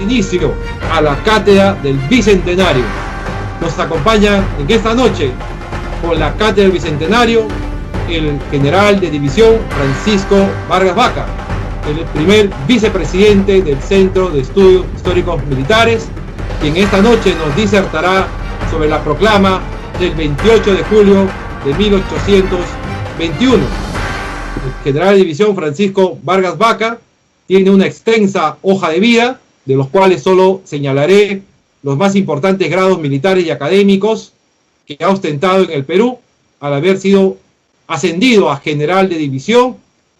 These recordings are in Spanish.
inicio a la cátedra del Bicentenario. Nos acompaña en esta noche con la cátedra del Bicentenario el general de división Francisco Vargas Vaca, el primer vicepresidente del Centro de Estudios Históricos Militares, quien esta noche nos disertará sobre la proclama del 28 de julio de 1821. El general de división Francisco Vargas Vaca tiene una extensa hoja de vida, de los cuales solo señalaré los más importantes grados militares y académicos que ha ostentado en el Perú, al haber sido ascendido a general de división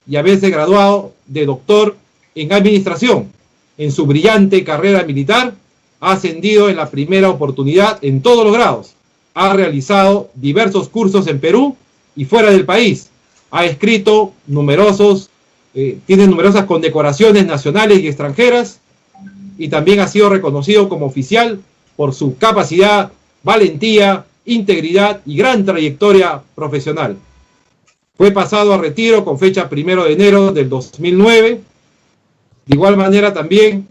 y haberse graduado de doctor en administración. En su brillante carrera militar ha ascendido en la primera oportunidad en todos los grados. Ha realizado diversos cursos en Perú y fuera del país. Ha escrito tiene numerosas condecoraciones nacionales y extranjeras, y también ha sido reconocido como oficial por su capacidad, valentía, integridad y gran trayectoria profesional. Fue pasado a retiro con fecha 1 de enero del 2009. De igual manera también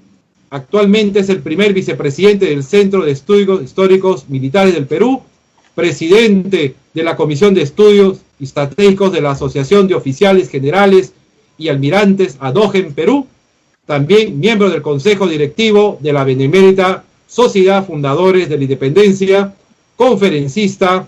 actualmente es el primer vicepresidente del Centro de Estudios Históricos Militares del Perú, presidente de la Comisión de Estudios Estratégicos de la Asociación de Oficiales Generales y Almirantes ADOGEN Perú, también miembro del Consejo Directivo de la Benemérita Sociedad Fundadores de la Independencia, conferencista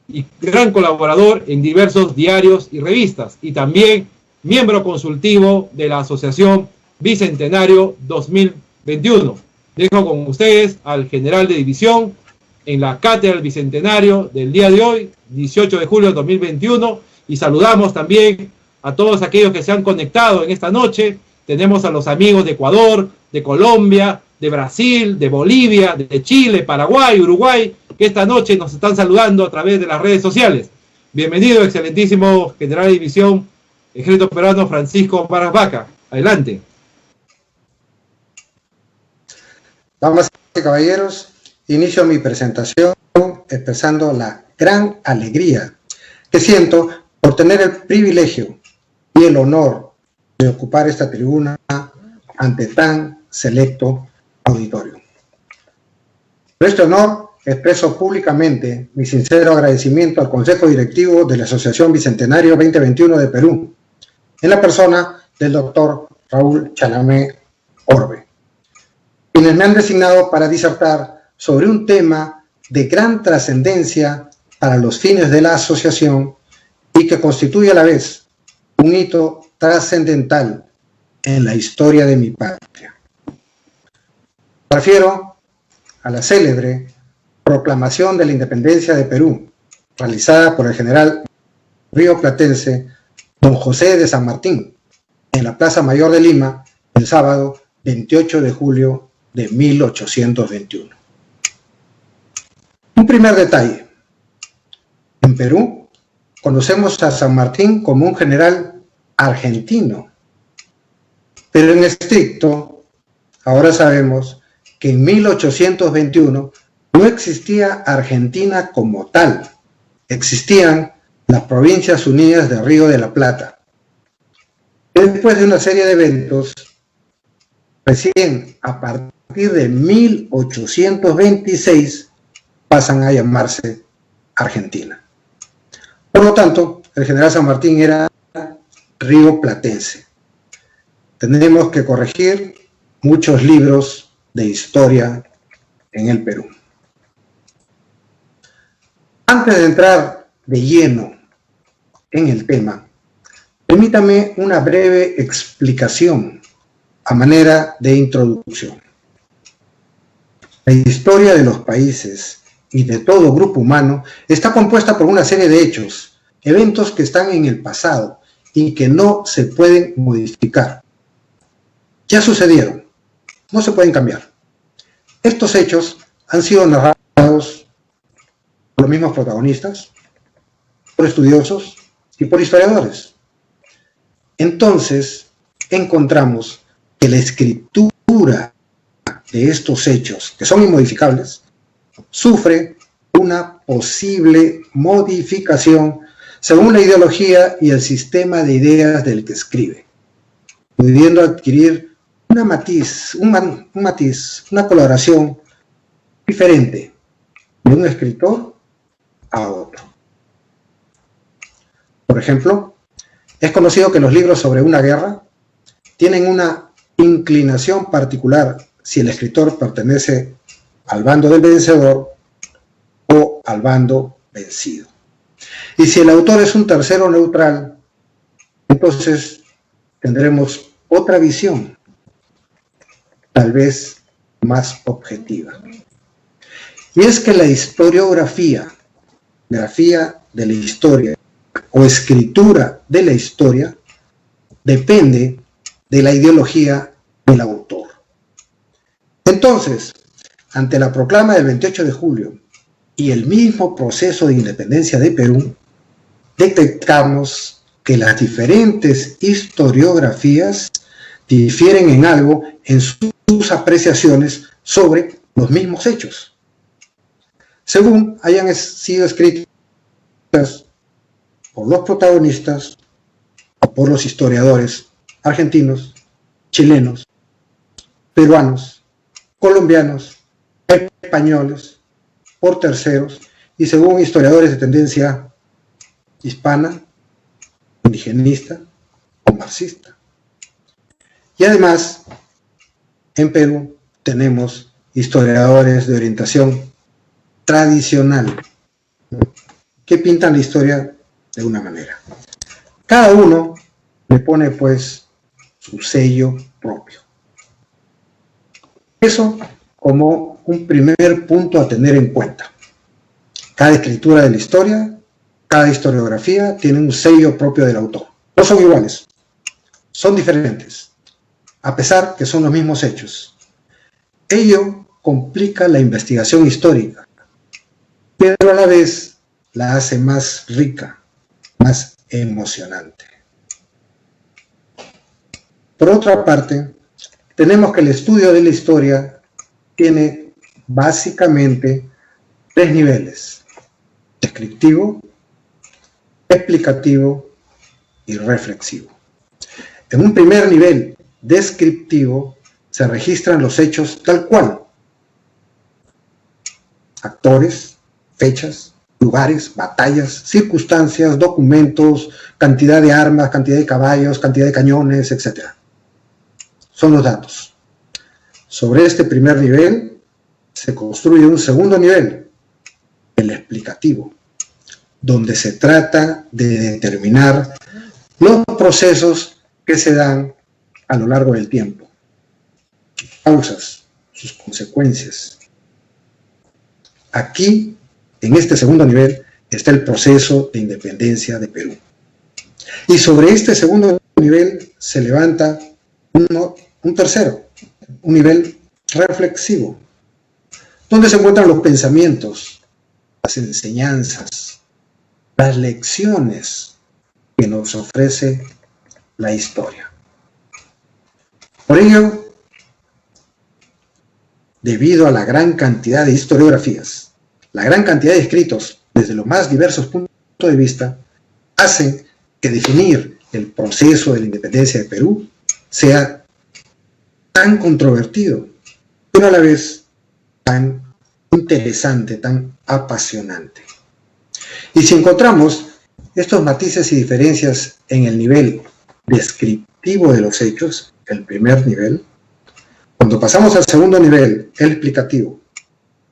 y gran colaborador en diversos diarios y revistas, y también miembro consultivo de la Asociación Bicentenario 2021. Dejo con ustedes al general de división en la cátedra del Bicentenario del día de hoy, 18 de julio de 2021, y saludamos también a todos aquellos que se han conectado en esta noche. Tenemos a los amigos de Ecuador, de Colombia, de Brasil, de Bolivia, de Chile, Paraguay, Uruguay, que esta noche nos están saludando a través de las redes sociales. Bienvenido, excelentísimo general de división, ejército peruano Francisco Vargas Vaca. Adelante. Damas y caballeros, inicio mi presentación expresando la gran alegría que siento por tener el privilegio y el honor de ocupar esta tribuna ante tan selecto auditorio. Por este honor expreso públicamente mi sincero agradecimiento al Consejo Directivo de la Asociación Bicentenario 2021 de Perú, en la persona del doctor Raúl Chalamé Orbe, quienes me han designado para disertar sobre un tema de gran trascendencia para los fines de la asociación y que constituye a la vez un hito trascendental en la historia de mi patria. Me refiero a la célebre proclamación de la independencia de Perú, realizada por el general rioplatense don José de San Martín, en la Plaza Mayor de Lima, el sábado 28 de julio de 1821. Un primer detalle. En Perú conocemos a San Martín como un general argentino, pero en estricto, ahora sabemos que en 1821 no existía Argentina como tal, existían las Provincias Unidas del Río de la Plata. Después de una serie de eventos, recién a partir de 1826 pasan a llamarse Argentina. Por lo tanto, el general San Martín era rioplatense. Tenemos que corregir muchos libros de historia en el Perú. Antes de entrar de lleno en el tema, permítame una breve explicación a manera de introducción. La historia de los países y de todo grupo humano está compuesta por una serie de hechos, eventos que están en el pasado y que no se pueden modificar. Ya sucedieron, no se pueden cambiar. Estos hechos han sido narrados por los mismos protagonistas, por estudiosos y por historiadores. Entonces, encontramos que la escritura de estos hechos, que son inmodificables, sufre una posible modificación según la ideología y el sistema de ideas del que escribe, pudiendo adquirir una coloración diferente de un escritor a otro. Por ejemplo, es conocido que los libros sobre una guerra tienen una inclinación particular si el escritor pertenece al bando del vencedor o al bando vencido. Y si el autor es un tercero neutral, entonces tendremos otra visión, tal vez más objetiva. Y es que la historiografía, grafía de la historia o escritura de la historia, depende de la ideología del autor. Entonces, ante la proclama del 28 de julio y el mismo proceso de independencia de Perú, detectamos que las diferentes historiografías difieren en algo en sus apreciaciones sobre los mismos hechos, según hayan sido escritas por los protagonistas o por los historiadores argentinos, chilenos, peruanos, colombianos, españoles, por terceros y según historiadores de tendencia hispana, indigenista o marxista. Y además, en Perú tenemos historiadores de orientación tradicional que pintan la historia de una manera. Cada uno le pone pues su sello propio. Eso como un primer punto a tener en cuenta. Cada escritura de la historia, cada historiografía tiene un sello propio del autor. No son iguales, son diferentes, a pesar que son los mismos hechos. Ello complica la investigación histórica, pero a la vez la hace más rica, más emocionante. Por otra parte, tenemos que el estudio de la historia tiene básicamente tres niveles: descriptivo, explicativo y reflexivo. En un primer nivel descriptivo se registran los hechos tal cual: actores, fechas, lugares, batallas, circunstancias, documentos, cantidad de armas, cantidad de caballos, cantidad de cañones, etc. Son los datos. Sobre este primer nivel se construye un segundo nivel, el explicativo, donde se trata de determinar los procesos que se dan a lo largo del tiempo, sus causas, sus consecuencias. Aquí, en este segundo nivel, está el proceso de independencia de Perú. Y sobre este segundo nivel se levanta un tercero, un nivel reflexivo, donde se encuentran los pensamientos, las enseñanzas, las lecciones que nos ofrece la historia. Por ello, debido a la gran cantidad de historiografías, la gran cantidad de escritos desde los más diversos puntos de vista, hacen que definir el proceso de la independencia de Perú sea tan controvertido, pero a la vez tan interesante, tan apasionante. Y si encontramos estos matices y diferencias en el nivel descriptivo de los hechos, el primer nivel, cuando pasamos al segundo nivel, el explicativo,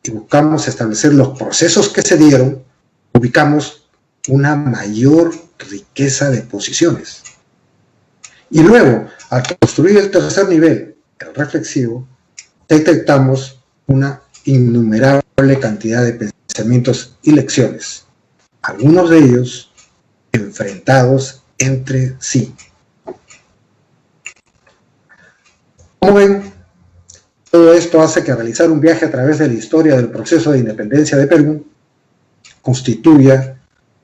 y buscamos establecer los procesos que se dieron, ubicamos una mayor riqueza de posiciones. Y luego, al construir el tercer nivel, el reflexivo, detectamos una innumerable cantidad de pensamientos y lecciones, algunos de ellos enfrentados entre sí. Como ven, todo esto hace que realizar un viaje a través de la historia del proceso de independencia de Perú constituya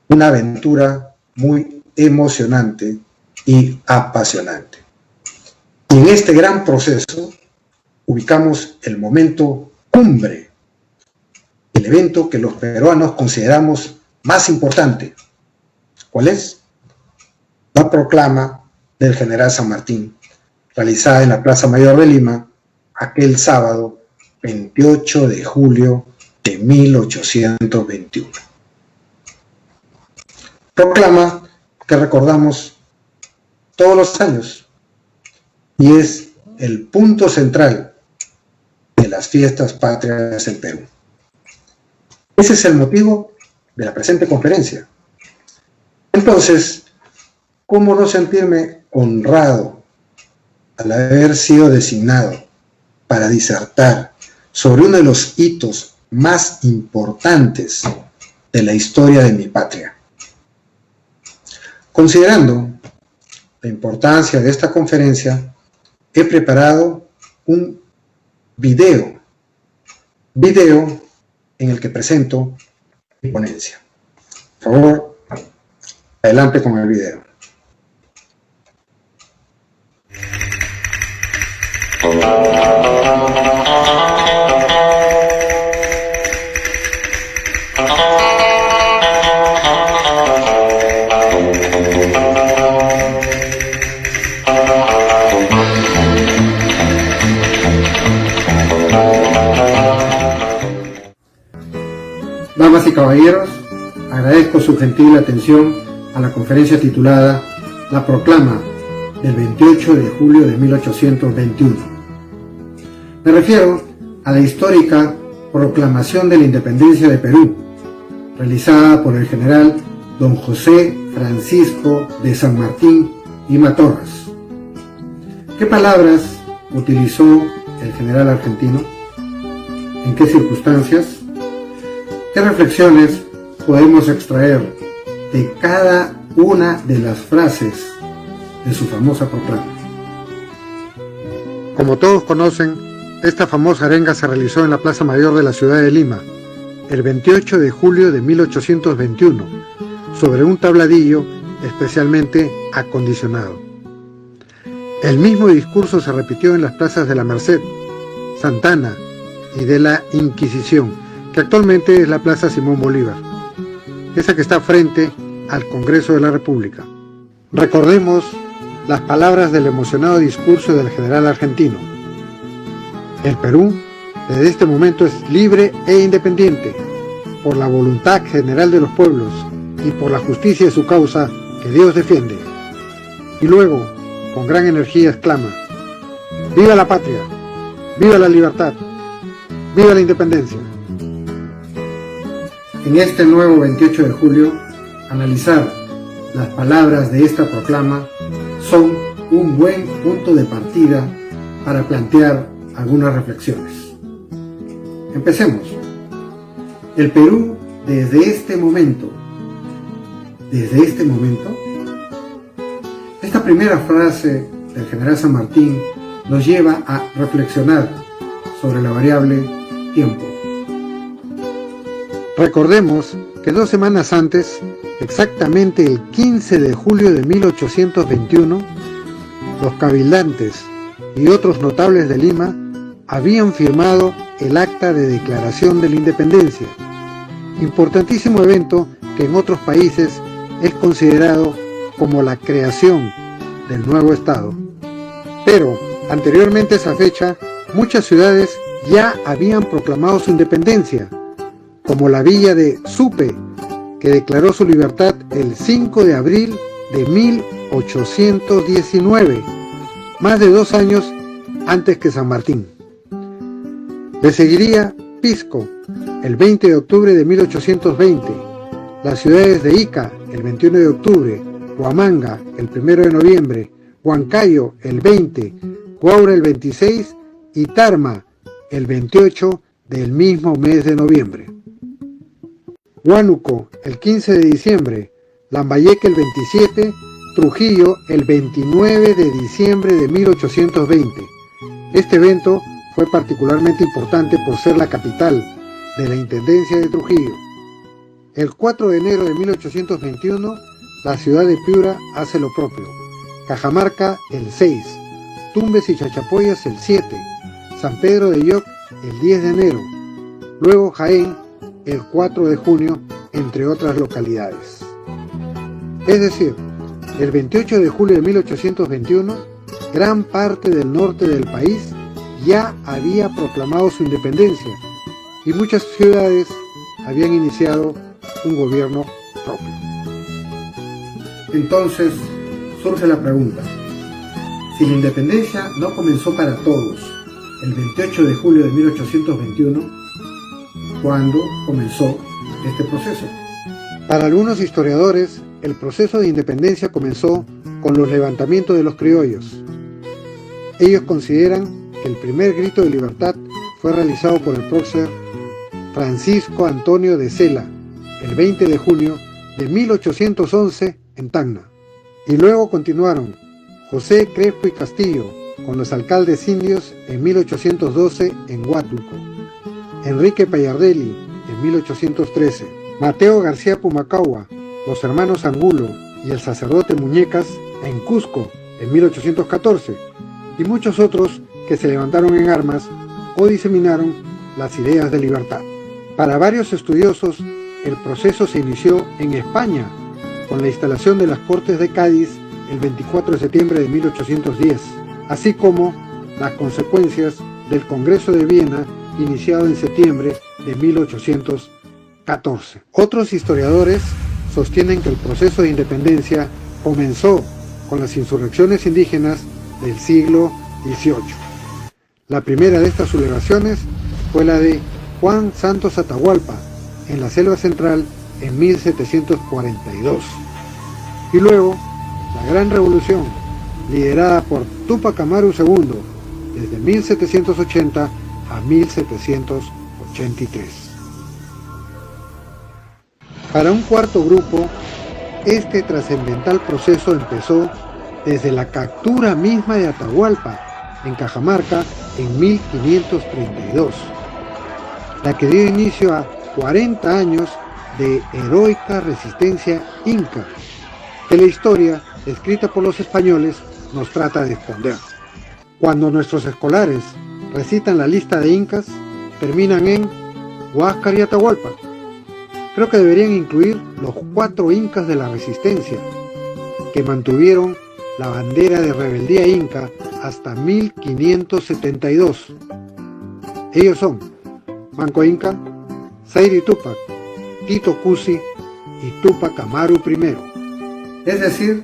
una aventura muy emocionante y apasionante. Y en este gran proceso ubicamos el momento cumbre, el evento que los peruanos consideramos más importante. ¿Cuál es? La proclama del general San Martín, realizada en la Plaza Mayor de Lima aquel sábado 28 de julio de 1821. Proclama que recordamos todos los años y es el punto central de las fiestas patrias en Perú. Ese es el motivo de la presente conferencia. Entonces, ¿cómo no sentirme honrado al haber sido designado para disertar sobre uno de los hitos más importantes de la historia de mi patria? Considerando la importancia de esta conferencia, he preparado un video en el que presento mi ponencia. Por favor, adelante con el video. Damas y caballeros, agradezco su gentil atención a la conferencia titulada La Proclama del 28 de julio de 1821. Me refiero a la histórica Proclamación de la Independencia de Perú, realizada por el general don José Francisco de San Martín y Matorras. ¿Qué palabras utilizó el general argentino? ¿En qué circunstancias? ¿Qué reflexiones podemos extraer de cada una de las frases de su famosa proclama? Como todos conocen, esta famosa arenga se realizó en la Plaza Mayor de la ciudad de Lima, el 28 de julio de 1821, sobre un tabladillo especialmente acondicionado. El mismo discurso se repitió en las plazas de la Merced, Santana y de la Inquisición, que actualmente es la Plaza Simón Bolívar, esa que está frente al Congreso de la República. Recordemos las palabras del emocionado discurso del general argentino. El Perú, desde este momento, es libre e independiente, por la voluntad general de los pueblos y por la justicia de su causa que Dios defiende. Y luego, con gran energía exclama: ¡viva la patria! ¡Viva la libertad! ¡Viva la independencia! En este nuevo 28 de julio, analizar las palabras de esta proclama son un buen punto de partida para plantear algunas reflexiones. Empecemos. El Perú, desde este momento, esta primera frase del general San Martín nos lleva a reflexionar sobre la variable tiempo. Recordemos que 2 semanas antes, exactamente el 15 de julio de 1821, los cabildantes y otros notables de Lima habían firmado el Acta de Declaración de la Independencia, importantísimo evento que en otros países es considerado como la creación del nuevo Estado. Pero, anteriormente a esa fecha, muchas ciudades ya habían proclamado su independencia, como la villa de Supe, que declaró su libertad el 5 de abril de 1819, más de 2 años antes que San Martín. Le seguiría Pisco, el 20 de octubre de 1820, las ciudades de Ica, el 21 de octubre, Huamanga, el 1 de noviembre, Huancayo, el 20, Huaura, el 26 y Tarma, el 28 del mismo mes de noviembre. Huánuco, el 15 de diciembre, Lambayeque, el 27, Trujillo, el 29 de diciembre de 1820. Este evento fue particularmente importante por ser la capital de la Intendencia de Trujillo. El 4 de enero de 1821, la ciudad de Piura hace lo propio. Cajamarca, el 6, Tumbes y Chachapoyas, el 7, San Pedro de Yoc, el 10 de enero, luego Jaén, el 4 de junio, entre otras localidades. Es decir, el 28 de julio de 1821, gran parte del norte del país ya había proclamado su independencia y muchas ciudades habían iniciado un gobierno propio. Entonces surge la pregunta: si la independencia no comenzó para todos el 28 de julio de 1821, ¿cuándo comenzó este proceso? Para algunos historiadores, el proceso de independencia comenzó con los levantamientos de los criollos. Ellos consideran que el primer grito de libertad fue realizado por el prócer Francisco Antonio de Cela el 20 de junio de 1811 en Tacna. Y luego continuaron José Crespo y Castillo con los alcaldes indios en 1812 en Huánuco, Enrique Payardelli en 1813, Mateo García Pumacahua, los hermanos Angulo y el sacerdote Muñecas en Cusco en 1814, y muchos otros que se levantaron en armas o diseminaron las ideas de libertad. Para varios estudiosos, el proceso se inició en España con la instalación de las Cortes de Cádiz el 24 de septiembre de 1810, así como las consecuencias del Congreso de Viena iniciado en septiembre de 1814. Otros historiadores sostienen que el proceso de independencia comenzó con las insurrecciones indígenas del siglo XVIII. La primera de estas sublevaciones fue la de Juan Santos Atahualpa en la Selva Central en 1742. Y luego, la Gran Revolución, liderada por Túpac Amaru II, desde 1780 a 1783. Para un cuarto grupo, este trascendental proceso empezó desde la captura misma de Atahualpa en Cajamarca en 1532, la que dio inicio a 40 años de heroica resistencia inca, que la historia, escrita por los españoles, nos trata de esconder. Cuando nuestros escolares recitan la lista de incas, terminan en Huáscar y Atahualpa. Creo que deberían incluir los 4 incas de la resistencia, que mantuvieron la bandera de rebeldía inca hasta 1572. Ellos son Manco Inca, Zairi Túpac, Tito Cusi y Túpac Amaru I. Es decir,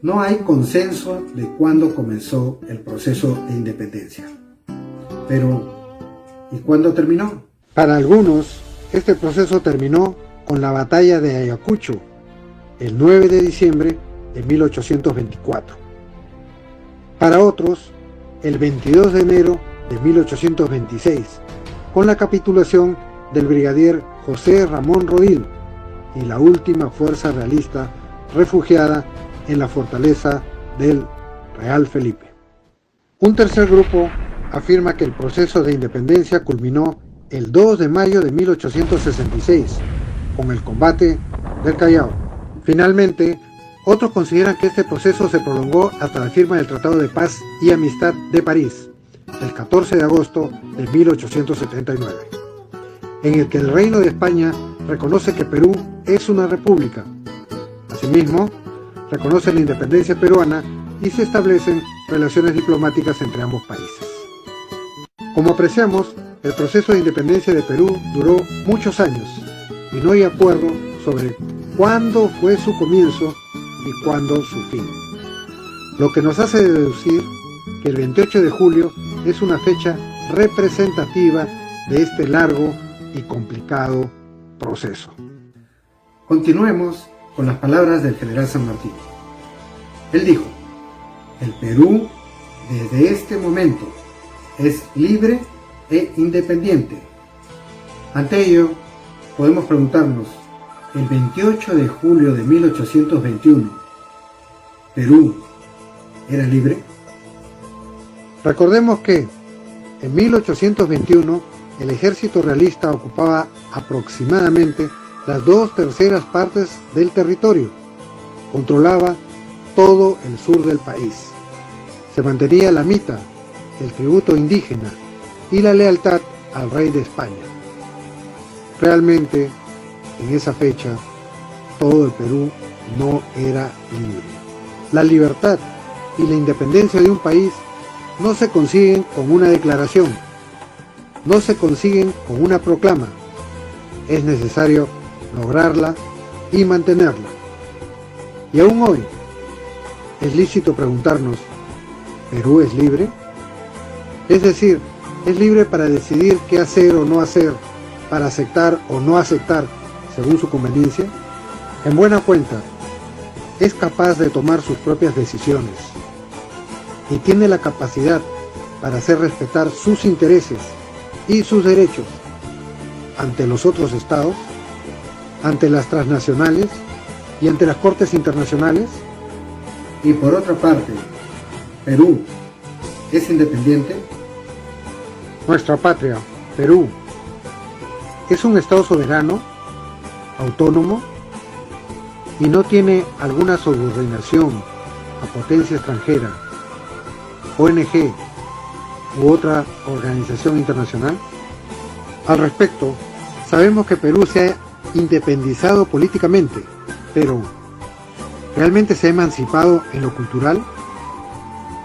no hay consenso de cuándo comenzó el proceso de independencia. Pero, ¿y cuándo terminó? Para algunos, este proceso terminó con la batalla de Ayacucho, el 9 de diciembre de 1824. Para otros, el 22 de enero de 1826, con la capitulación del brigadier José Ramón Rodil y la última fuerza realista refugiada en la fortaleza del Real Felipe. Un tercer grupo afirma que el proceso de independencia culminó el 2 de mayo de 1866 con el combate del Callao. Finalmente, otros consideran que este proceso se prolongó hasta la firma del Tratado de Paz y Amistad de París, el 14 de agosto de 1879, en el que el Reino de España reconoce que Perú es una república. Asimismo, reconoce la independencia peruana y se establecen relaciones diplomáticas entre ambos países. Como apreciamos, el proceso de independencia de Perú duró muchos años y no hay acuerdo sobre cuándo fue su comienzo y cuándo su fin, lo que nos hace deducir que el 28 de julio es una fecha representativa de este largo y complicado proceso. Continuemos con las palabras del general San Martín. Él dijo: el Perú desde este momento es libre e independiente. Ante ello, podemos preguntarnos, el 28 de julio de 1821, ¿Perú era libre? Recordemos que en 1821 el ejército realista ocupaba aproximadamente las 2/3 partes del territorio, controlaba todo el sur del país. Se mantenía la mita, el tributo indígena y la lealtad al rey de España. Realmente, en esa fecha, todo el Perú no era libre. La libertad y la independencia de un país no se consiguen con una declaración, no se consiguen con una proclama. Es necesario lograrla y mantenerla. Y aún hoy, es lícito preguntarnos, ¿Perú es libre? Es decir, ¿es libre para decidir qué hacer o no hacer, para aceptar o no aceptar, según su conveniencia? En buena cuenta, es capaz de tomar sus propias decisiones y tiene la capacidad para hacer respetar sus intereses y sus derechos ante los otros estados, ante las transnacionales y ante las cortes internacionales. Y por otra parte, ¿Perú es independiente? Nuestra patria, Perú, es un estado soberano, autónomo y no tiene alguna subordinación a potencia extranjera, ONG u otra organización internacional. Al respecto, sabemos que Perú se ha independizado políticamente, pero ¿realmente se ha emancipado en lo cultural,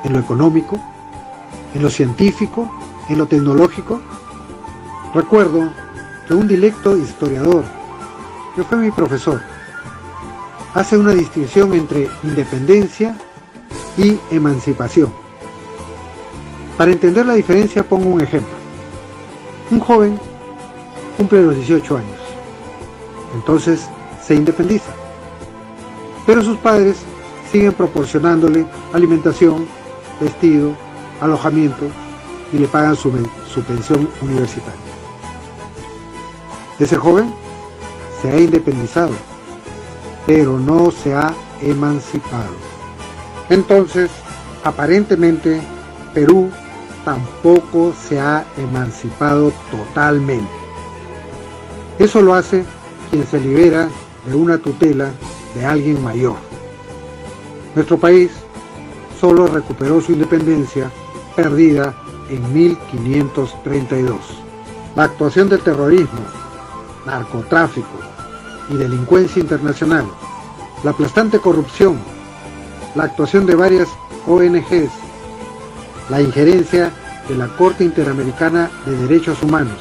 en lo económico, en lo científico, en lo tecnológico? Recuerdo que un dilecto historiador, que fue mi profesor, hace una distinción entre independencia y emancipación. Para entender la diferencia pongo un ejemplo. Un joven cumple los 18 años, entonces se independiza, pero sus padres siguen proporcionándole alimentación, vestido, alojamiento y le pagan su pensión universitaria. Ese joven se ha independizado, pero no se ha emancipado. Entonces, aparentemente, Perú tampoco se ha emancipado totalmente. Eso lo hace quien se libera de una tutela de alguien mayor. Nuestro país solo recuperó su independencia perdida en 1532. La actuación del terrorismo, narcotráfico y delincuencia internacional, la aplastante corrupción, la actuación de varias ONGs, la injerencia de la Corte Interamericana de Derechos Humanos,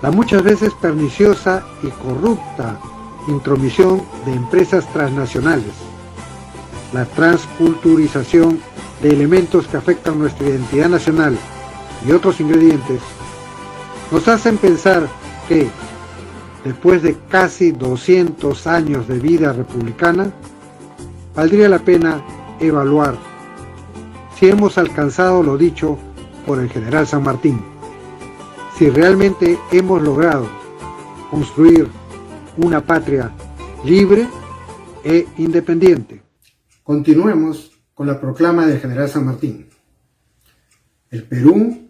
la muchas veces perniciosa y corrupta intromisión de empresas transnacionales, la transculturización de elementos que afectan nuestra identidad nacional y otros ingredientes, nos hacen pensar que, después de casi 200 años de vida republicana, valdría la pena evaluar si hemos alcanzado lo dicho por el general San Martín, si realmente hemos logrado construir una patria libre e independiente. Continuemos con la proclama del general San Martín. El Perú,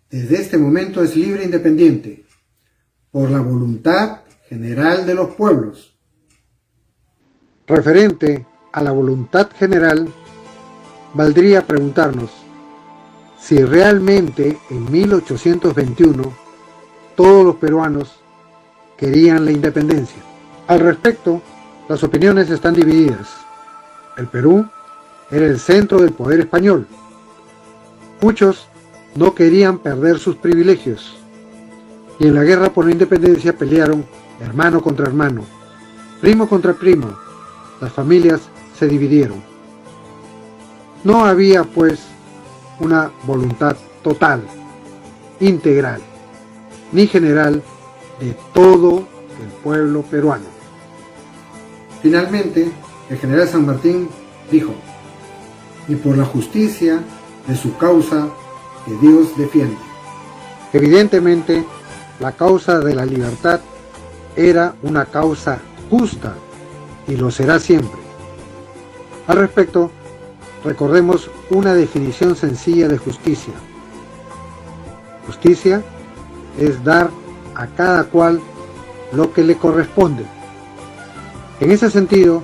desde este momento, es libre e independiente, por la voluntad general de los pueblos. Referente a la voluntad general, valdría preguntarnos si realmente en 1821 todos los peruanos querían la independencia. Al respecto, las opiniones están divididas. El Perú era el centro del poder español. Muchos no querían perder sus privilegios, y en la guerra por la independencia pelearon hermano contra hermano, primo contra primo. Las familias se dividieron. No había, pues, una voluntad total, integral, ni general de todo el pueblo peruano. Finalmente, el general San Martín dijo: y por la justicia de su causa que Dios defiende. Evidentemente, la causa de la libertad era una causa justa y lo será siempre. Al respecto, recordemos una definición sencilla de justicia. Justicia es dar a cada cual lo que le corresponde. En ese sentido,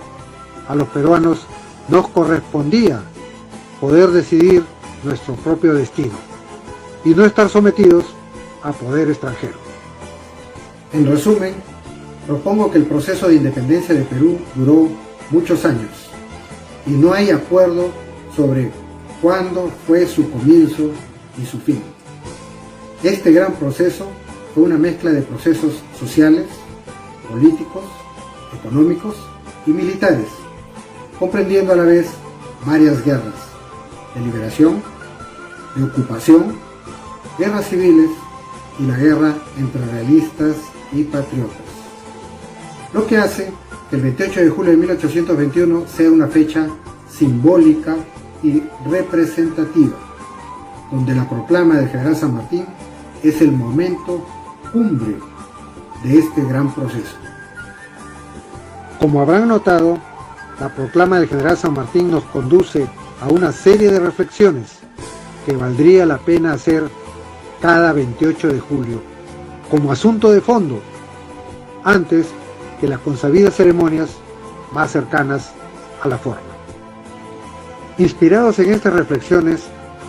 a los peruanos nos correspondía poder decidir nuestro propio destino y no estar sometidos a poder extranjero. En resumen, propongo que el proceso de independencia de Perú duró muchos años y no hay acuerdo sobre cuándo fue su comienzo y su fin. Este gran proceso fue una mezcla de procesos sociales, políticos, económicos y militares, comprendiendo a la vez varias guerras de liberación, de ocupación, guerras civiles y la guerra entre realistas y patriotas. Lo que hace que el 28 de julio de 1821 sea una fecha simbólica y representativa, donde la proclama del general San Martín es el momento cumbre de este gran proceso. Como habrán notado, la proclama del general San Martín nos conduce a una serie de reflexiones que valdría la pena hacer cada 28 de julio, como asunto de fondo, antes que las consabidas ceremonias más cercanas a la forma. Inspirados en estas reflexiones,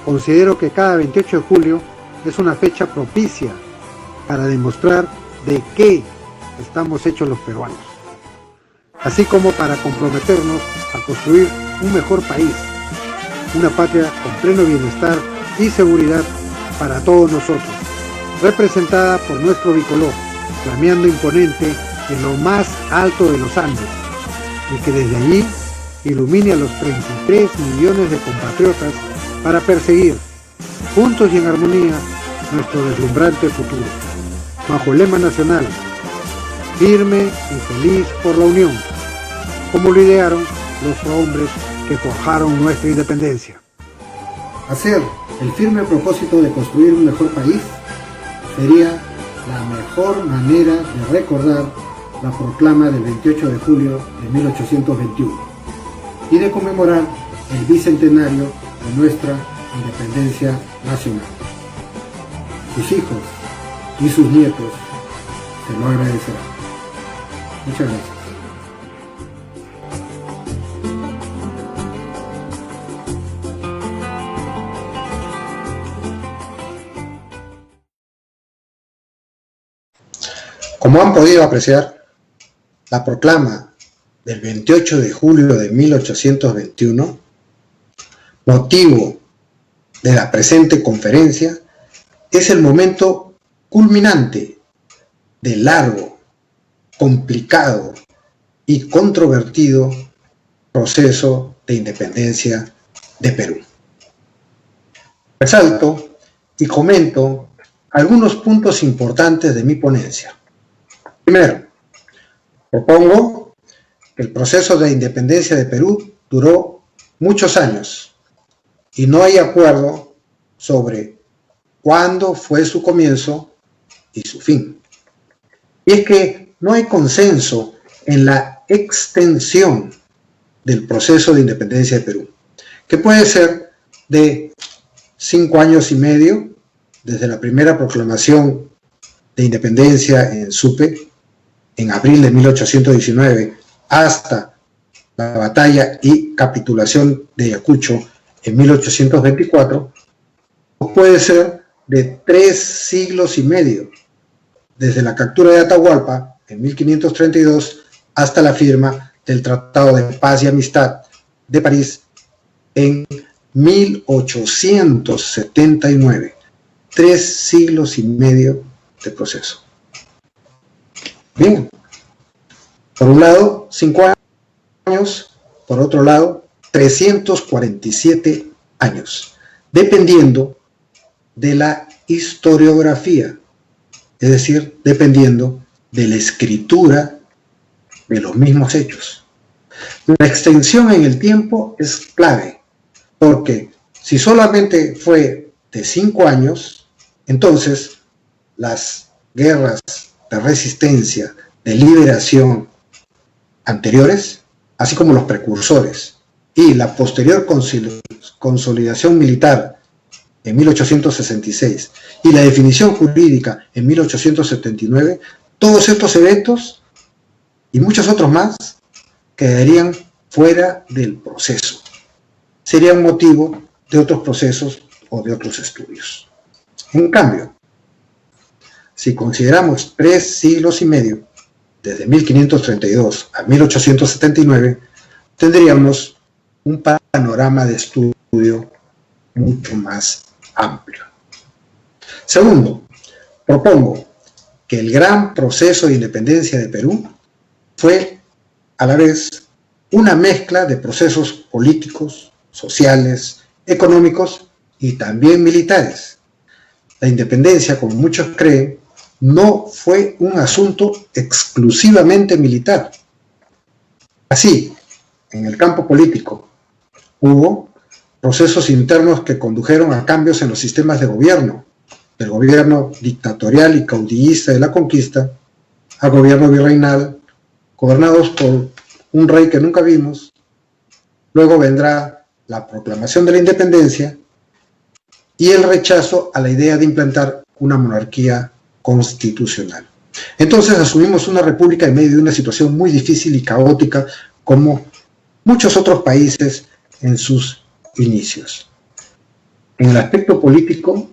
considero que cada 28 de julio es una fecha propicia para demostrar de qué estamos hechos los peruanos, así como para comprometernos a construir un mejor país, una patria con pleno bienestar y seguridad para todos nosotros, representada por nuestro bicolor, flameando imponente en lo más alto de los Andes, y que desde allí ilumine a los 33 millones de compatriotas para perseguir, juntos y en armonía, nuestro deslumbrante futuro, bajo el lema nacional, firme y feliz por la unión, como lo idearon los prohombres que forjaron nuestra independencia. Hacer el firme propósito de construir un mejor país sería la mejor manera de recordar la proclama del 28 de julio de 1821 y de conmemorar el bicentenario de nuestra independencia nacional. Sus hijos y sus nietos se lo agradecerán. Muchas gracias. Como han podido apreciar, la proclama del 28 de julio de 1821, motivo de la presente conferencia, es el momento culminante del largo, complicado y controvertido proceso de independencia de Perú. Resalto y comento algunos puntos importantes de mi ponencia. Primero, propongo que el proceso de independencia de Perú duró muchos años y no hay acuerdo sobre cuándo fue su comienzo y su fin. Y es que no hay consenso en la extensión del proceso de independencia de Perú, que puede ser de 5 años y medio, desde la primera proclamación de independencia en Supe, en abril de 1819, hasta la batalla y capitulación de Ayacucho en 1824, o puede ser de 3 siglos y medio, desde la captura de Atahualpa en 1532 hasta la firma del Tratado de Paz y Amistad de París en 1879. 3 siglos y medio de proceso. Bien, por un lado 5 años, por otro lado 347 años, dependiendo de la historiografía, es decir, dependiendo de la escritura de los mismos hechos. La extensión en el tiempo es clave, porque si solamente fue de 5 años, entonces las guerras de resistencia, de liberación anteriores, así como los precursores, y la posterior consolidación militar en 1866 y la definición jurídica en 1879, todos estos eventos y muchos otros más quedarían fuera del proceso. Serían motivo de otros procesos o de otros estudios. En cambio, si consideramos 3 siglos y medio, desde 1532 a 1879, tendríamos un panorama de estudio mucho más amplio. Segundo, propongo que el gran proceso de independencia de Perú fue a la vez una mezcla de procesos políticos, sociales, económicos y también militares. La independencia, como muchos creen, no fue un asunto exclusivamente militar. Así, en el campo político, hubo procesos internos que condujeron a cambios en los sistemas de gobierno, del gobierno dictatorial y caudillista de la conquista al gobierno virreinal, gobernados por un rey que nunca vimos. Luego vendrá la proclamación de la independencia y el rechazo a la idea de implantar una monarquía constitucional. Entonces asumimos una república en medio de una situación muy difícil y caótica, como muchos otros países en sus inicios. En el aspecto político,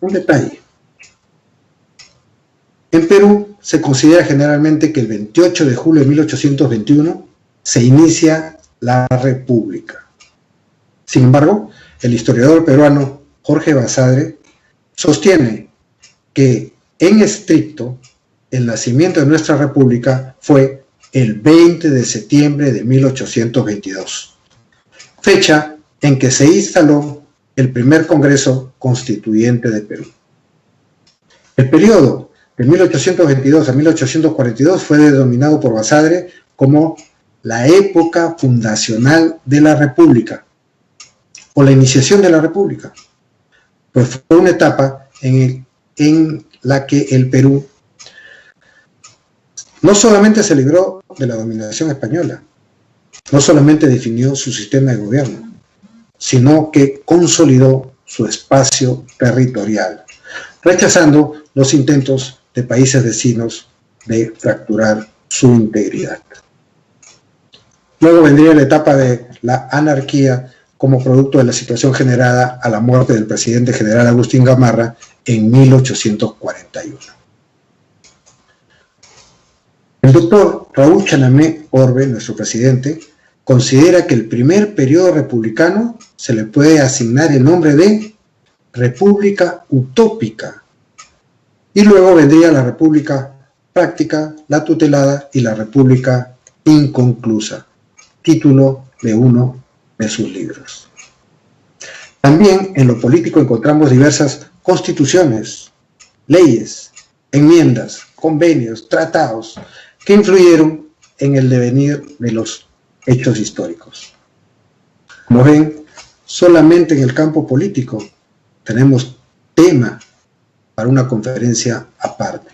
un detalle. En Perú se considera generalmente que el 28 de julio de 1821 se inicia la República. Sin embargo, el historiador peruano Jorge Basadre sostiene que, en estricto, el nacimiento de nuestra República fue el 20 de septiembre de 1822, fecha en que se instaló el primer Congreso Constituyente de Perú. El periodo de 1822 a 1842 fue denominado por Basadre como la época fundacional de la República, o la iniciación de la República, pues fue una etapa en la que el Perú no solamente se libró de la dominación española, no solamente definió su sistema de gobierno, sino que consolidó su espacio territorial, rechazando los intentos de países vecinos de fracturar su integridad. Luego vendría la etapa de la anarquía como producto de la situación generada a la muerte del presidente general Agustín Gamarra en 1841. El doctor Raúl Chanamé Orbe, nuestro presidente, considera que el primer periodo republicano se le puede asignar el nombre de República Utópica, y luego vendría la República Práctica, la Tutelada y la República Inconclusa, título de uno de sus libros. También en lo político encontramos diversas constituciones, leyes, enmiendas, convenios, tratados que influyeron en el devenir de los hechos históricos. Como ven, solamente en el campo político tenemos tema para una conferencia aparte.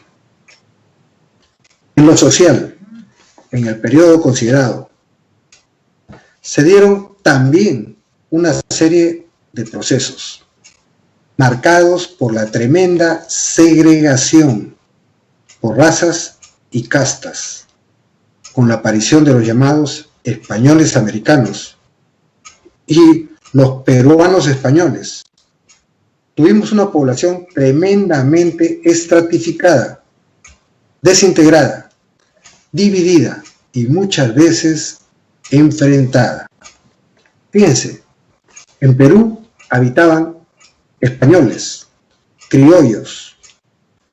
En lo social, en el periodo considerado, se dieron también una serie de procesos marcados por la tremenda segregación por razas y castas, con la aparición de los llamados españoles americanos y los peruanos españoles. Tuvimos una población tremendamente estratificada, desintegrada, dividida y muchas veces enfrentada. Fíjense, en Perú habitaban españoles, criollos,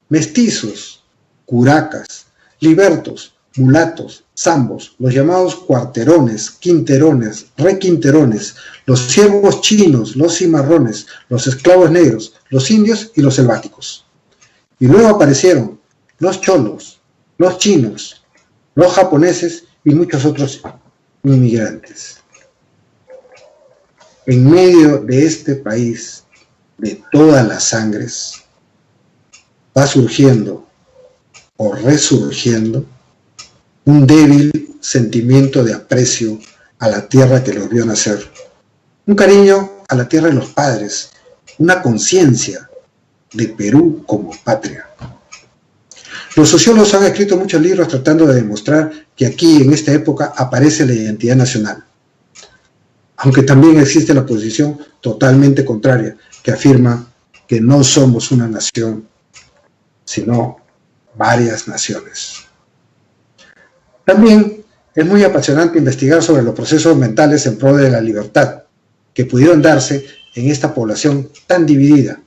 mestizos, curacas, libertos, mulatos, zambos, los llamados cuarterones, quinterones, requinterones, los siervos chinos, los cimarrones, los esclavos negros, los indios y los selváticos. Y luego aparecieron los cholos, los chinos, los japoneses y muchos otros inmigrantes. En medio de este país, de todas las sangres, va surgiendo o resurgiendo un débil sentimiento de aprecio a la tierra que los vio nacer, un cariño a la tierra de los padres, una conciencia de Perú como patria. Los sociólogos han escrito muchos libros tratando de demostrar que aquí, en esta época, aparece la identidad nacional, aunque también existe la posición totalmente contraria, que afirma que no somos una nación, sino varias naciones. También Es muy apasionante investigar sobre los procesos mentales en pro de la libertad que pudieron darse en esta población tan dividida,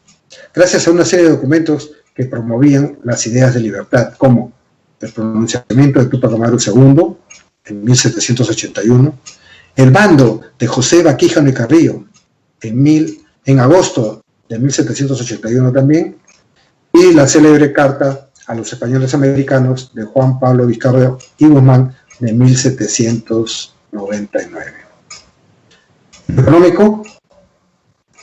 gracias a una serie de documentos que promovían las ideas de libertad, como el pronunciamiento de Túpac Amaru II en 1781, el bando de José Baquíjano y Carrillo en agosto de 1781 también, y la célebre carta a los españoles americanos de Juan Pablo Vizcarra y Guzmán de 1799. Económico,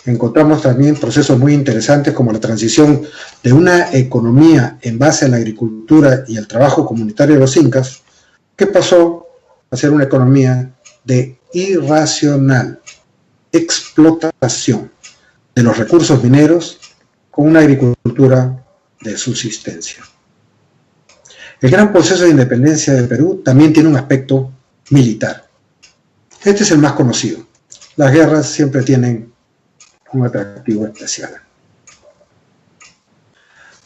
encontramos también procesos muy interesantes como la transición de una economía en base a la agricultura y el trabajo comunitario de los incas, que pasó a ser una economía de irracional explotación de los recursos mineros con una agricultura de subsistencia. El gran proceso de independencia de Perú también tiene un aspecto militar. Este es el más conocido. Las guerras siempre tienen un atractivo especial.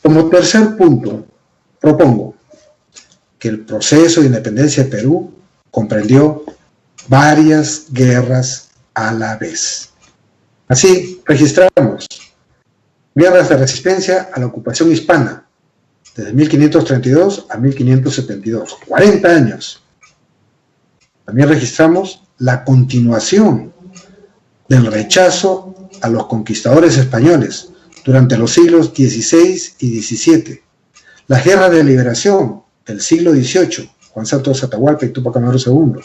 Como tercer punto, propongo que el proceso de independencia de Perú comprendió varias guerras a la vez. Así, registramos guerras de resistencia a la ocupación hispana, desde 1532 a 1572, 40 años. También registramos la continuación del rechazo a los conquistadores españoles durante los siglos XVI y XVII, las guerras de liberación del siglo XVIII, Juan Santos Atahualpa y Túpac Amaru II,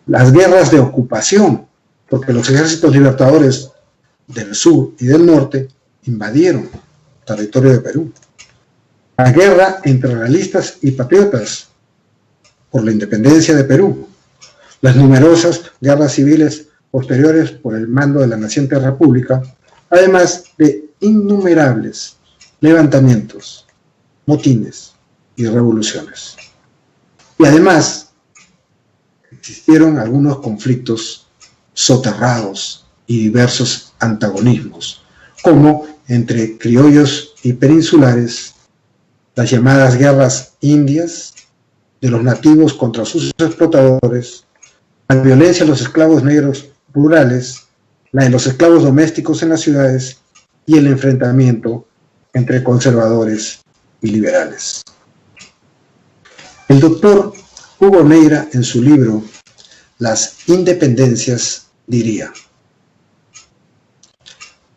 las guerras de ocupación, porque los ejércitos libertadores del sur y del norte invadieron territorio de Perú, la guerra entre realistas y patriotas por la independencia de Perú, las numerosas guerras civiles posteriores por el mando de la naciente república, además de innumerables levantamientos, motines y revoluciones. Y además existieron algunos conflictos soterrados y diversos antagonismos, como entre criollos y peninsulares, las llamadas guerras indias de los nativos contra sus explotadores, la violencia de los esclavos negros rurales, la de los esclavos domésticos en las ciudades y el enfrentamiento entre conservadores y liberales. El doctor Hugo Neira, en su libro Las Independencias, diría: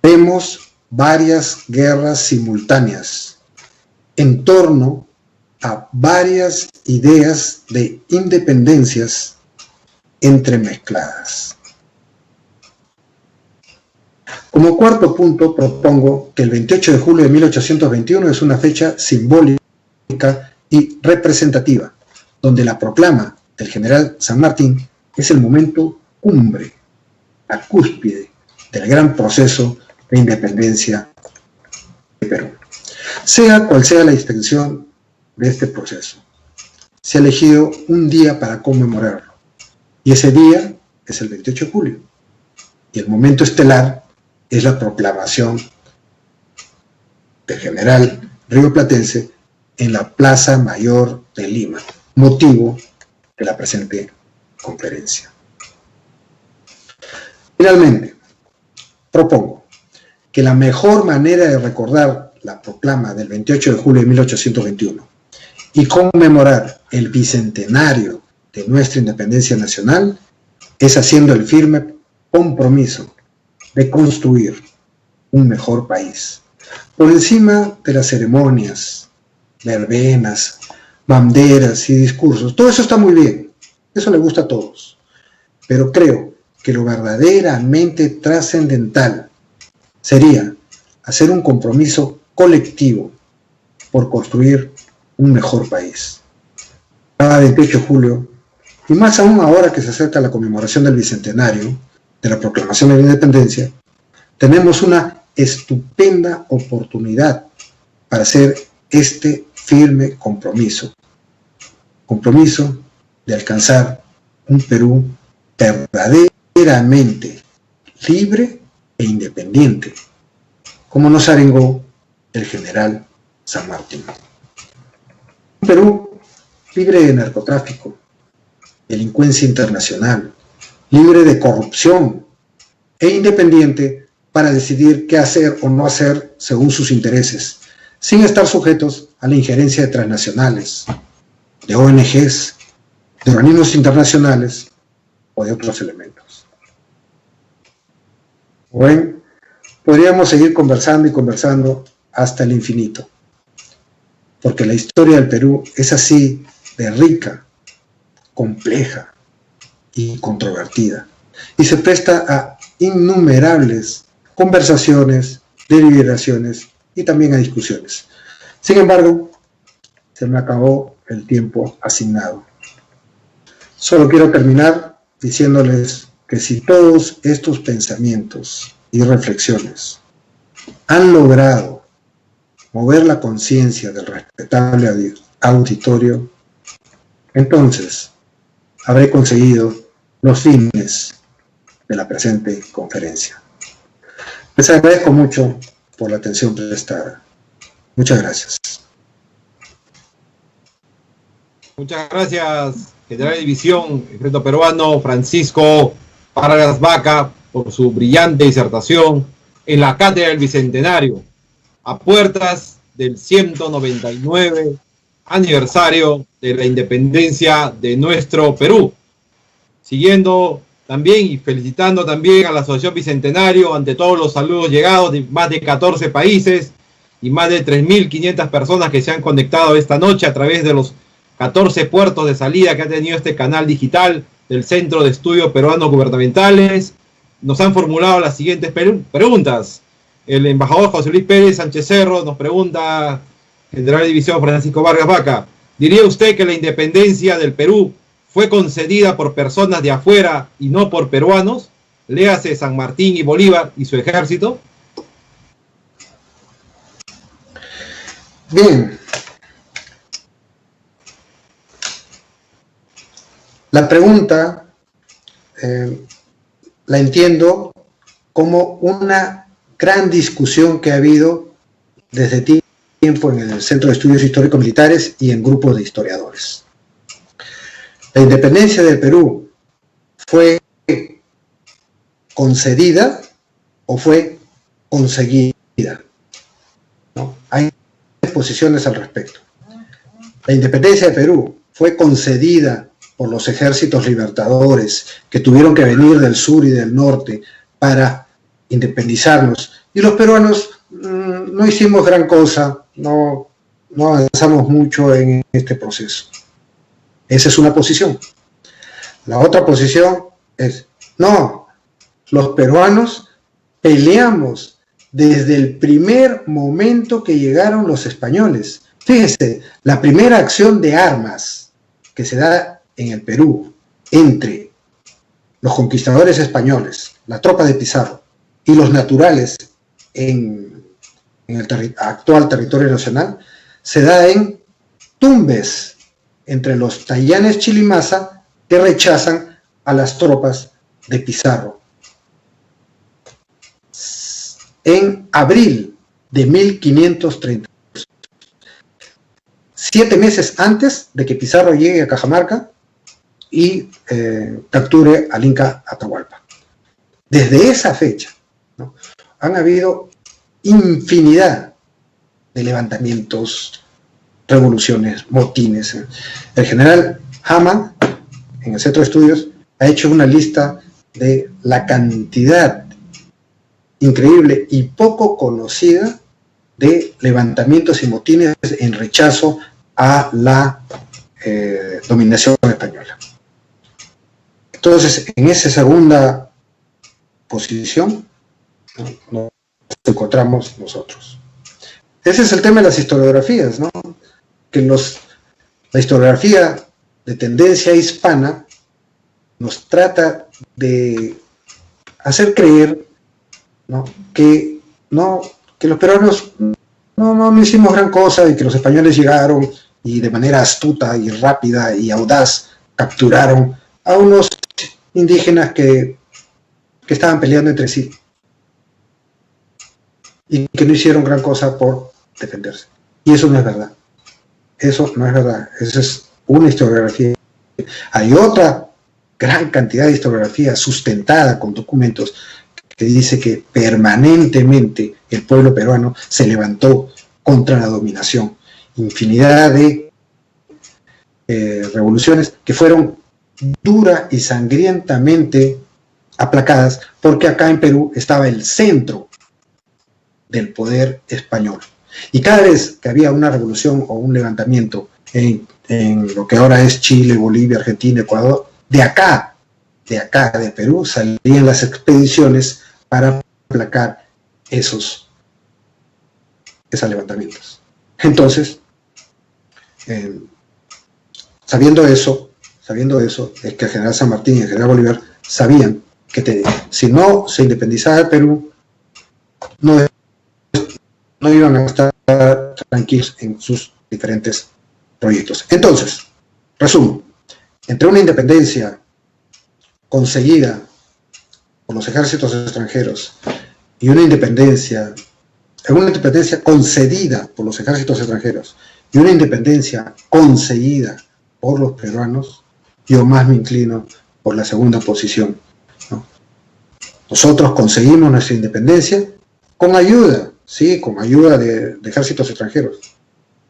vemos varias guerras simultáneas en torno a varias ideas de independencias entremezcladas. Como cuarto punto, propongo que el 28 de julio de 1821 es una fecha simbólica y representativa, donde la proclama del general San Martín es el momento cumbre, la cúspide del gran proceso de independencia de Perú. Sea cual sea la extensión de este proceso, se ha elegido un día para conmemorarlo, y ese día es el 28 de julio, y el momento estelar es la proclamación del general rioplatense en la Plaza Mayor de Lima, motivo de la presente conferencia. Finalmente, propongo que la mejor manera de recordar la proclama del 28 de julio de 1821 y conmemorar el bicentenario de nuestra independencia nacional es haciendo el firme compromiso de construir un mejor país, por encima de las ceremonias, verbenas, banderas y discursos. Todo eso está muy bien, eso le gusta a todos, pero creo que lo verdaderamente trascendental sería hacer un compromiso colectivo por construir un mejor país. Cada 28 de julio, y más aún ahora que se acerca la conmemoración del bicentenario de la proclamación de la independencia, tenemos una estupenda oportunidad para hacer este firme compromiso de alcanzar un Perú verdaderamente libre e independiente, como nos arengó el general San Martín. Un Perú libre de narcotráfico, delincuencia internacional, libre de corrupción e independiente para decidir qué hacer o no hacer según sus intereses, sin estar sujetos a la injerencia de transnacionales, de ONGs, de organismos internacionales o de otros elementos. Bueno, podríamos seguir conversando y conversando hasta el infinito, porque la historia del Perú es así de rica, compleja y controvertida, y se presta a innumerables conversaciones, deliberaciones y también a discusiones. Sin embargo, se me acabó el tiempo asignado. Solo quiero terminar diciéndoles que si todos estos pensamientos y reflexiones han logrado mover la conciencia del respetable auditorio, entonces habré conseguido los fines de la presente conferencia. Les agradezco mucho por la atención prestada. Muchas gracias. Muchas gracias, General de División, Ejército Peruano, Francisco Vargas Vaca, por su brillante disertación en la Cátedra del Bicentenario, a puertas del 199 aniversario de la independencia de nuestro Perú. Siguiendo también y felicitando también a la Asociación Bicentenario ante todos los saludos llegados de más de 14 países y más de 3.500 personas que se han conectado esta noche a través de los 14 puertos de salida que ha tenido este canal digital del Centro de Estudios Peruanos Gubernamentales. Nos han formulado las siguientes preguntas. El embajador José Luis Pérez Sánchez Cerro nos pregunta, General de División Francisco Vargas Vaca, ¿diría usted que la independencia del Perú fue concedida por personas de afuera y no por peruanos? Léase San Martín y Bolívar y su ejército. Bien. La pregunta la entiendo como una gran discusión que ha habido desde tiempo en el Centro de Estudios Históricos Militares y en grupos de historiadores. La independencia del Perú fue concedida o fue conseguida, ¿no? Hay posiciones al respecto. La independencia del Perú fue concedida por los ejércitos libertadores que tuvieron que venir del sur y del norte para independizarnos. Y los peruanos no hicimos gran cosa, no avanzamos mucho en este proceso. Esa es una posición. La otra posición es, no, los peruanos peleamos desde el primer momento que llegaron los españoles. Fíjense, la primera acción de armas que se da en el Perú entre los conquistadores españoles, la tropa de Pizarro y los naturales en el actual territorio nacional, se da en Tumbes, entre los Tayanes Chilimasa que rechazan a las tropas de Pizarro. En abril de 1530, 7 meses antes de que Pizarro llegue a Cajamarca y capture al Inca Atahualpa. Desde esa fecha, ¿no?, han habido infinidad de levantamientos, revoluciones, motines. El general Hamann, en el Centro de Estudios, ha hecho una lista de la cantidad increíble y poco conocida de levantamientos y motines en rechazo a la dominación española. Entonces, en esa segunda posición nos encontramos nosotros. Ese es el tema de las historiografías, ¿no? Que la historiografía de tendencia hispana nos trata de hacer creer, ¿no?, que los peruanos no hicimos gran cosa y que los españoles llegaron y de manera astuta y rápida y audaz capturaron a unos indígenas que estaban peleando entre sí y que no hicieron gran cosa por defenderse. Y eso no es verdad. Eso no es verdad. Esa es una historiografía Hay otra gran cantidad de historiografía sustentada con documentos que dice que permanentemente el pueblo peruano se levantó contra la dominación. Infinidad de revoluciones que fueron dura y sangrientamente aplacadas, porque acá en Perú estaba el centro del poder español. Y cada vez que había una revolución o un levantamiento en lo que ahora es Chile, Bolivia, Argentina, Ecuador, de acá, de Perú, salían las expediciones para aplacar esos levantamientos. Entonces, sabiendo eso, es que el general San Martín y el general Bolívar sabían que si no se independizaba el Perú, no iban a estar tranquilos en sus diferentes proyectos. Entonces, resumo, entre una independencia conseguida por los ejércitos extranjeros y una independencia concedida por los ejércitos extranjeros y una independencia conseguida por los peruanos, yo más me inclino por la segunda posición, ¿no? Nosotros conseguimos nuestra independencia con ayuda, sí, con ayuda de ejércitos extranjeros,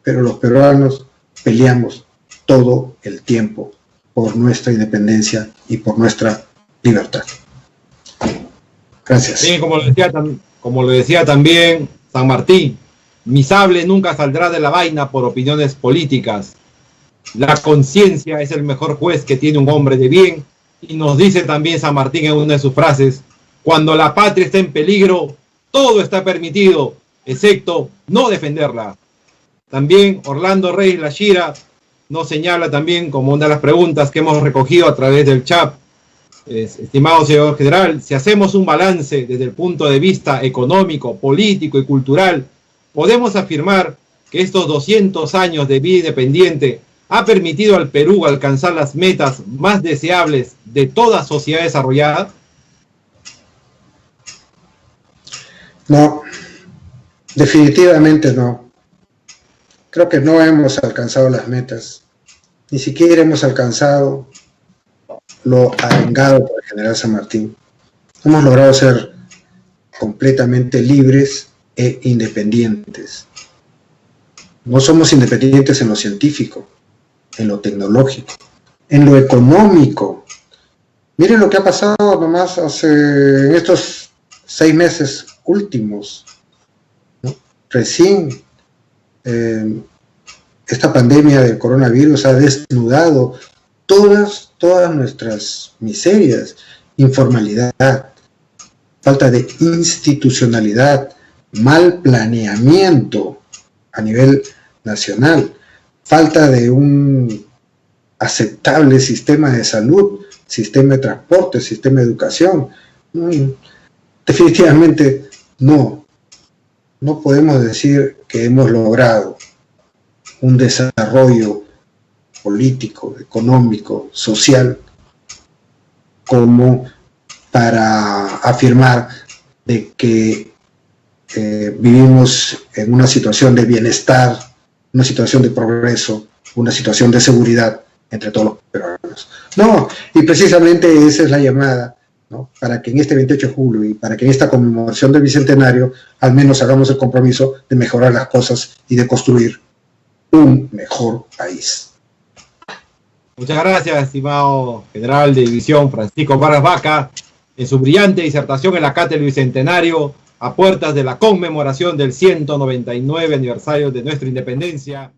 pero los peruanos peleamos todo el tiempo por nuestra independencia y por nuestra libertad. Gracias. Bien, como lo decía también San Martín, mi sable nunca saldrá de la vaina por opiniones políticas. La conciencia es el mejor juez que tiene un hombre de bien, y nos dice también San Martín en una de sus frases: cuando la patria está en peligro, todo está permitido, excepto no defenderla. También Orlando Reyes Lachira nos señala también como una de las preguntas que hemos recogido a través del chat. Estimado señor general, si hacemos un balance desde el punto de vista económico, político y cultural, podemos afirmar que estos 200 años de vida independiente ha permitido al Perú alcanzar las metas más deseables de toda sociedad desarrollada. No, definitivamente no. Creo que no hemos alcanzado las metas, ni siquiera hemos alcanzado lo arengado por el general San Martín. Hemos logrado ser completamente libres e independientes. No somos independientes en lo científico, en lo tecnológico, en lo económico. Miren lo que ha pasado nomás en estos 6 meses últimos, ¿no? Recién esta pandemia del coronavirus ha desnudado todas nuestras miserias: informalidad, falta de institucionalidad, mal planeamiento a nivel nacional, falta de un aceptable sistema de salud, sistema de transporte, sistema de educación. Definitivamente no podemos decir que hemos logrado un desarrollo político, económico, social, como para afirmar de que vivimos en una situación de bienestar, una situación de progreso, una situación de seguridad entre todos los peruanos. No, y precisamente esa es la llamada, ¿no? Para que en este 28 de julio y para que en esta conmemoración del Bicentenario al menos hagamos el compromiso de mejorar las cosas y de construir un mejor país. Muchas gracias, estimado general de división Francisco Vargas Vaca, en su brillante disertación en la Cátedra del Bicentenario a puertas de la conmemoración del 199 aniversario de nuestra independencia.